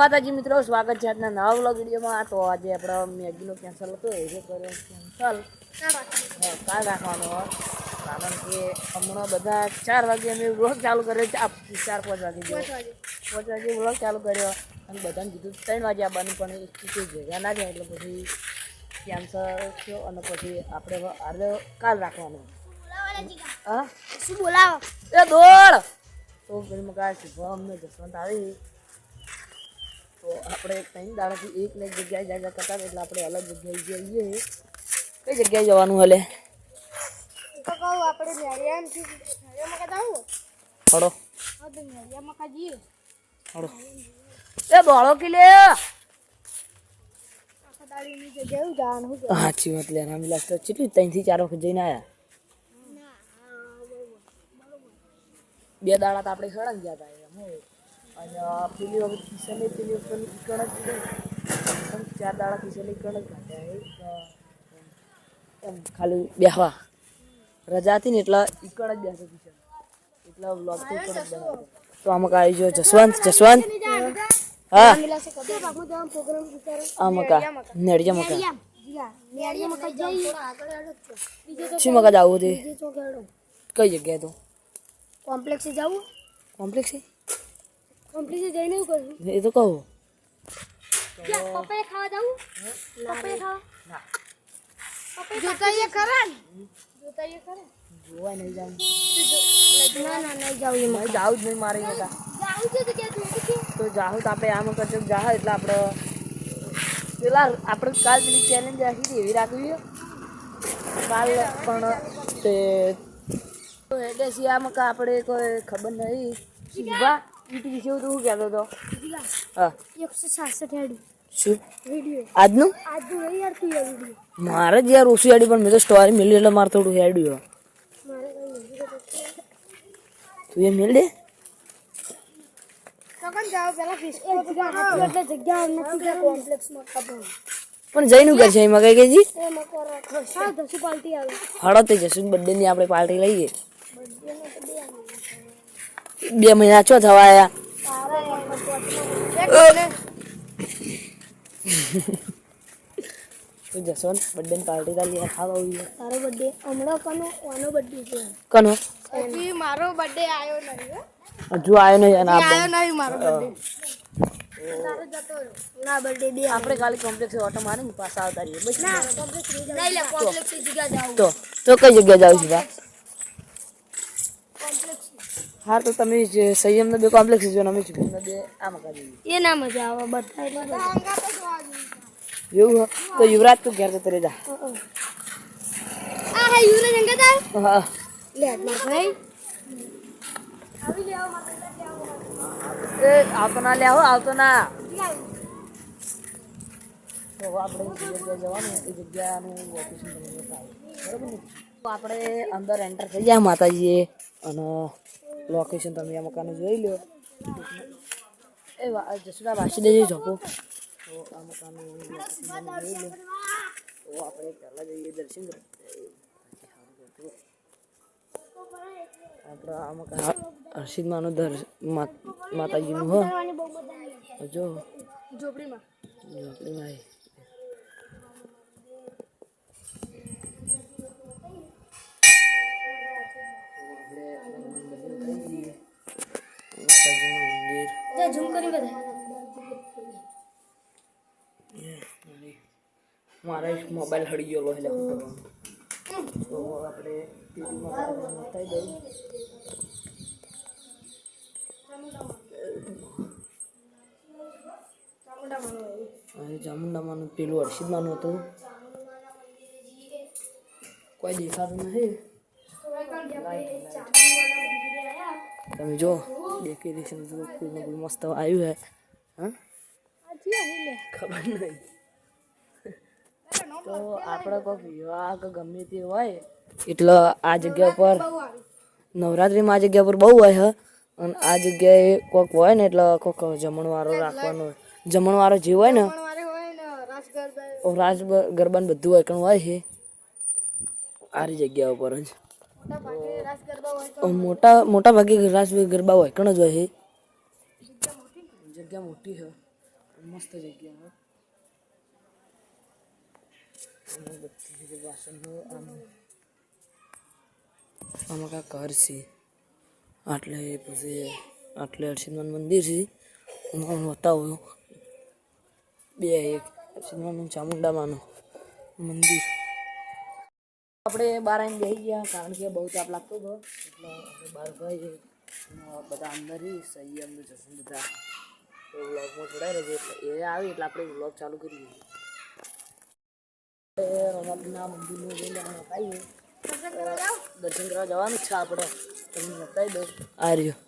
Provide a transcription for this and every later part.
માતાજી મિત્રો, સ્વાગત છે આજના નવા વ્લોગ વિડીયોમાં। તો આજે આપણો મેગીનો કેન્સલ હતો, એ કર્યો કેન્સલ કાલ રાખવાનો, કારણ કે હમણાં બધા 4 વાગે અમે વ્લોગ ચાલુ કર્યો છે। 4-5 વાગે 5 વાગે વ્લોગ ચાલુ કર્યો અને બધાને કીધું 3 વાગે આવવાનું, પણ કોઈ ભેગા ના જાય એટલે પછી કેન્સલ થયો અને પછી આપણે આજે કાલ રાખવાનું। હા શું બોલાવો એ દોડ તો પછી મકા શુભમ ને જસવંત આવી તો આપણે 3 દાડાથી એક ને જગ્યાએ જાય કરતા એટલે આપણે અલગ જગ્યાએ જઈએ। કઈ જગ્યાએ જવાનું હલે? તો કહું આપણે મેરિયામથી મેરિયામાં જાવું હડો હા તો મેરિયામાં કા જઈએ હડો એ બોળો કે લે આખા દાડીની જગ્યાએ જવાનું છે। સાચી વાત લે રામવિલાસ તો કેટલી 3 થી 4 વખત જઈને આયા। 2 દાડા તો આપણે સળંગ ગયા હતા અને પેલી વખત કિશને પેલી વખત કણ જ પણ 4 દાડા કિશને કણ જ કાઢ્યા એમ ખાલી બેહવા રજા હતી ને એટલે ઈકણ જ બેસે કિશન એટલે વ્લોગ તો ઈકણ જ બેસે। તો આમાં આવી ગયો જસવંત હા આમાં નેડિયા મકા મેરિયામાં કા જઈએ આગળ શું મકા જવું તે કઈ જગ્યાએ તો કોમ્પ્લેક્સ જાવું કોમ્પ્લેક્સ કોમ્પ્લેક્સ જઈને શું કરવું એ તો કહું પપૈયા ખાવા જાવું પપૈયા ના જોતાઈએ ખરા જોતાઈએ ખરા જોવા નહીં જાઉં ના ના નહીં જાવું નહીં જાવું જ નહીં મારે બધા જાવું છે તો કે તો જાહું તો આપણે આમ કરજો જાહ એટલે આપણે પેલા આપણે કાલ પેલી ચેલેન્જ રાખી હતી એવી રાખવી કાલ પણ તે એટલે શિયામાં કા આપણે કોઈ ખબર નહીં શીખવા ઈટી વિશે તું શું કહેતો હતો? હા 167 હેડ શું વિડિયો આજનું નહીં યાર તું યાર વિડિયો મારે જ યાર ઓછી હેડી પણ મેં તો સ્ટોરી મેળવી એટલે મારે થોડું હેડ્યું મારે તું એ મેળ દે કখন જાવ પેલા ફિસ્કો એટલે જગ્યા નથી કે કોમ્પ્લેક્સમાં ખબર પણ જઈનું કરશે એમાં કઈ કઈ એ મકોરો હા દસુ પાર્ટી આવે હળો થઈ જશું બર્થડે ની આપણે પાર્ટી લઈએ 2 મહિના ચો થવા આયા તો જસવંત બર્થડે ની પાર્ટી તાલી ખાવા આવી તારો બર્થડે હમણાં કનો ઓનો બર્થડે છે કનો હજી મારો બર્થડે આવ્યો નહીં હજુ આવ્યો નહીં અને આવ્યો નહીં મારો બર્થડે તારો જતો ના બર્થડે બે આપણે ખાલી કોમ્પ્લેક્સ ઓટો મારીને પાછા આવતા રહીએ બસ ના કોમ્પ્લેક્સ નહીં લે કોમ્પ્લેક્સ ની જગ્યા જાવ તો કઈ જગ્યાએ જાવ છો બા? કોમ્પ્લેક્સ હા તો તમે સંયમનો 2 કોમ્પ્લેક્સ જો અમે ચૂકીને 2 આ મકા જઈએ એ ના મજા આવે બધા એવું હો તો યુવરાજ તું ઘેર જતો રહેજા આ હા યુવરાજ અંગત આવ હા લે માર ભાઈ આવી લે આવ એ આવતો ના લે હો આવતો ના તો આપણે જે જગ્યાએ જવાનું એ જગ્યાનું લોકેશન તમને બતાવો બરાબર ને તો આપણે અંદર એન્ટર થઈ ગયા માતાજીએ અને લોકેશન તમે આ મકાન જોઈ લો એ જસુડા વાસી દેજો જોકો તો આ મકાનનું લોકેશન તમે જોઈ લો તો આપણે પહેલાં જઈએ દર્શન કરવા આપણે આ મકાન હર્ષિદમાનું માતાજીનું હો જો ઝોપડીમાં ઝોપડીમાં ઝૂમ કરી બધા મારે મોબાઈલ હળી ગયેલો એટલે શું કરવાનું તો આપણે ટીવીમાં બતાવી દઈએ ચામુંડામાંનું પેલું હર્ષિદમાનું હતું કોઈ દેખાતું નથી તમે જો ડેકોરેશન કોઈ મસ્ત આવ્યું હે હા ખબર નહીં તો આપણે કોઈ વિવાહ કે ગમે તે હોય એટલે આ જગ્યા પર નવરાત્રિમાં આ જગ્યા પર બહુ હોય હ અને આ જગ્યાએ કોઈક હોય ને એટલે કોઈક જમણવારો રાખવાનો હોય જમણવારો જે હોય ને રાસ ગરબા બધું હોય કણ હોય છે આરી જગ્યા ઉપર જ મોટા ભાગે રાસ ગરબા હોય કણ જ હોય છે જગ્યા મોટી છે મસ્ત જગ્યા બધી વાસણો આમાં કાંઈ ઘર છે આટલે પછી આટલે હરસિદ્ધનાથ મંદિર છે હું બતાવું બે એક હરસિદ્ધનાથનું ચામુંડામાનું મંદિર આપણે બહાર આવીને બેસી ગયા કારણ કે બહુ તાપ લાગતો હતો એટલે આપણે બહાર ભાઈ બધા અંદર સહી અંદર જશું બધા તો વ્લોગમાં જોડાઈ રહેજો એટલે એ આવે એટલે આપણે વ્લોગ ચાલુ કરીએ રમાપીના મંદિરનું જોઈને આપણે બતાવીએ દર્શન કરવા જવાનું જ છે આપણે તમને બતાવી દઉં આ રહ્યું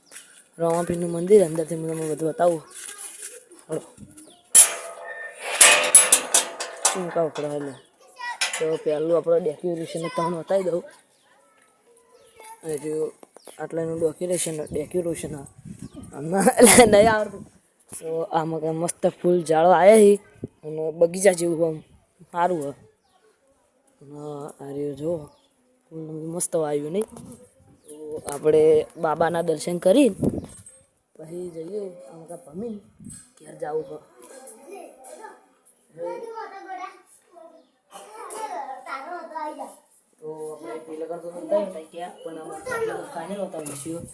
રમાપીનું મંદિર અંદરથી હું તમને બધું બતાવું હલો શું કહું પડે એટલે તો પહેલું આપણે ડેકોરેશન તમને બતાવી દઉં હજુ આટલાનું ડેકોરેશન આમાં નહીં આવડતું તો આમાં કંઈ મસ્ત ફૂલ ઝાડો આવ્યા છે અને બગીચા જેવું આમ સારું હોય આ રહ્યું જો ફૂલ મસ્ત આવ્યું નહીં તો આપણે બાબાના દર્શન કરી પછી જઈએ આમ કાં ભમીને ઘેર જવું હોય તો આપણે પેલા કરતો બતાવી ક્યાં પણ આમાં ફાઇનલ બતાવીશું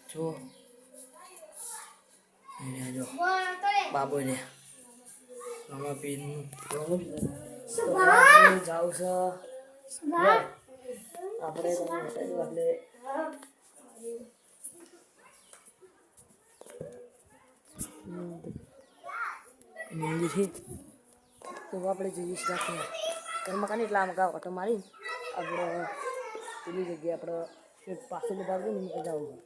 જો જો બાબો રે રમાપીન જાઉં છે આપણે આપણે મંદિર છે તો આપણે જઈએ છીએ રાખીએ કર્મકાની એટલા આમ કાં ઓટો મારી આપણે પેલી જગ્યાએ આપણે પાછું બતાવજો ને જવું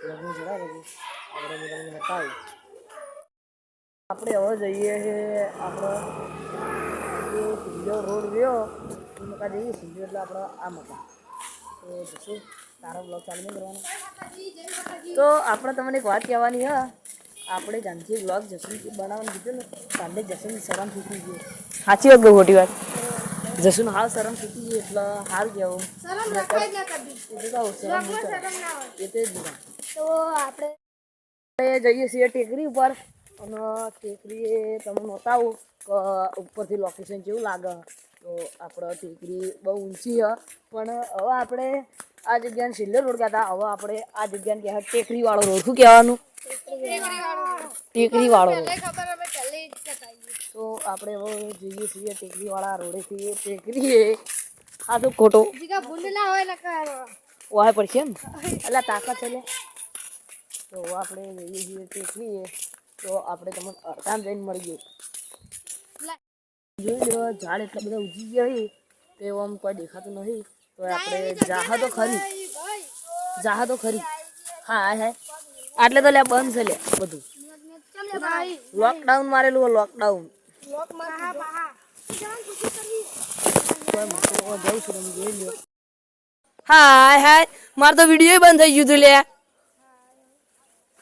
લગ્ન જરા રહે આપણે તમને બતાવી આપણે હવે જઈએ છીએ આપણે સિંધો રોડ ગયો એ મકા જઈએ સિંધો એટલે આપણે આ મકા તો જશું તારો બ્લોગ ચાલુ નહીં કરવાનો તો આપણે તમને એક વાત કહેવાની હા આપણે જાનથી બ્લોગ જશું બનાવવાનું કીધું ને કાલે જશું શરમ શીખી ગયું સાચી વાત બહુ મોટી વાત જશું હાવ શરમ શીખી ગઈ એટલે સારું કહેવું એ તો જ તો આપણે જઈએ છીએ ટેકરી ઉપર અને ટેકરીએ તમને બતાવું કે ઉપરથી લોકેશન કેવું લાગે તો આપણે ટેકરી બહુ ઊંચી છે પણ હવે આપણે આ જગ્યાને છેલ્લે રોડ કહેતા હવે આપણે આ જગ્યાને કહેવાય ટેકરીવાળો રોડ શું કહેવાનું ટેકરીવાળો રોડ તો આપણે હવે જઈએ છીએ ટેકરીવાળા રોડેથી ટેકરીએ આ તો ખોટો વાય પડશે ને એટલે તાકાત છે તો આપણે જઈએ છીએ ટેકરીએ તો આપણે તમને અડધામ જઈને મળી ગયું જોઈ લો ઝાડ એટલા બધા ઉજી ગયા હોય તો એવું આમ કોઈ દેખાતું નથી તો આપણે જાહા તો ખરી હા હે આટલે તો લે બંધ છે લે બધું લોકડાઉન મારેલું હોય લોકડાઉન જઉં છું તમે જોઈ લો હાય હાય મારે તો વિડીયો બંધ થઈ ગયું હતું લે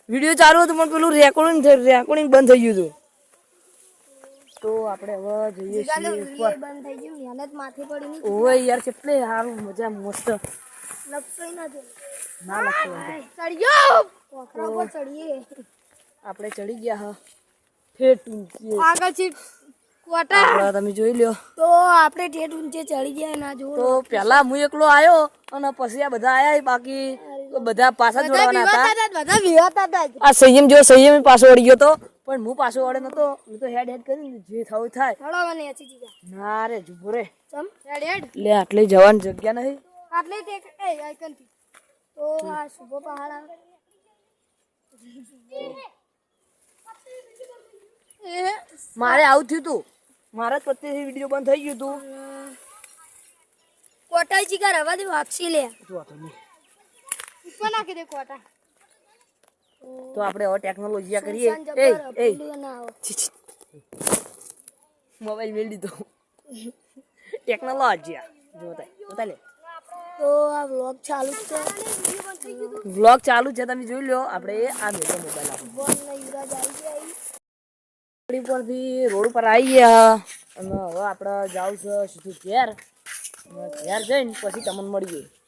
વિડીયો ચાલુ હતું પણ પેલું રેકોર્ડિંગ બંધ થઈ ગયું હતું તો આપણે હવે જઈએ છીએ ઉપર બંધ થઈ ગયું મહેનત માથે પડી નહીં ઓય યાર કેટલે સારું મજા મસ્ત લપસોય નથી ના લખતો ચડ્યો કોકરા પર ચડીએ આપણે ચડી ગયા હા ઠેઠ ઊંચે આગળથી કોટા આપણે તમે જોઈ લ્યો તો આપણે ઠેઠ ઊંચે ચડી ગયા ના જો તો પહેલા હું એકલો આવ્યો અને પછી આ બધા આયા બાકી બધા પાછા જોડવાના હતા બધા વિવાતા હતા આ સંયમ પાછો વળી ગયો તો પણ હું પાછો વળે નતો હું તો હેડ કરીને જે થવું થાય હળો મને એસી જીગા ના રે જુબો રે ચમ હેડ લે આટલી જવાની જગ્યા નહીં આટલે તે એ આઈકન થી તો આ સુબો પહાડ આવે મારે આવું થયું તું મારા જ પત્તેથી વિડીયો બંધ થઈ ગયું તું કોટા જીગા રવા દે વાપસી લે જોતો નહીં ઉપર નાખી દે કોટા તો આપણે હવે ટેકનોલોજી કરીએ એ મોબાઈલ મેળ દીધો ટેકનોલોજી જોતા લે તો આ વ્લોગ ચાલુ છે વ્લોગ ચાલુ છે તમે જોઈ લો આપણે આ મેળો મોબાઈલ પરથી રોડ પર આવી ગયા અને હવે આપણે જાવ છે સીધું ઘેર જઈને પછી તમને મળીએ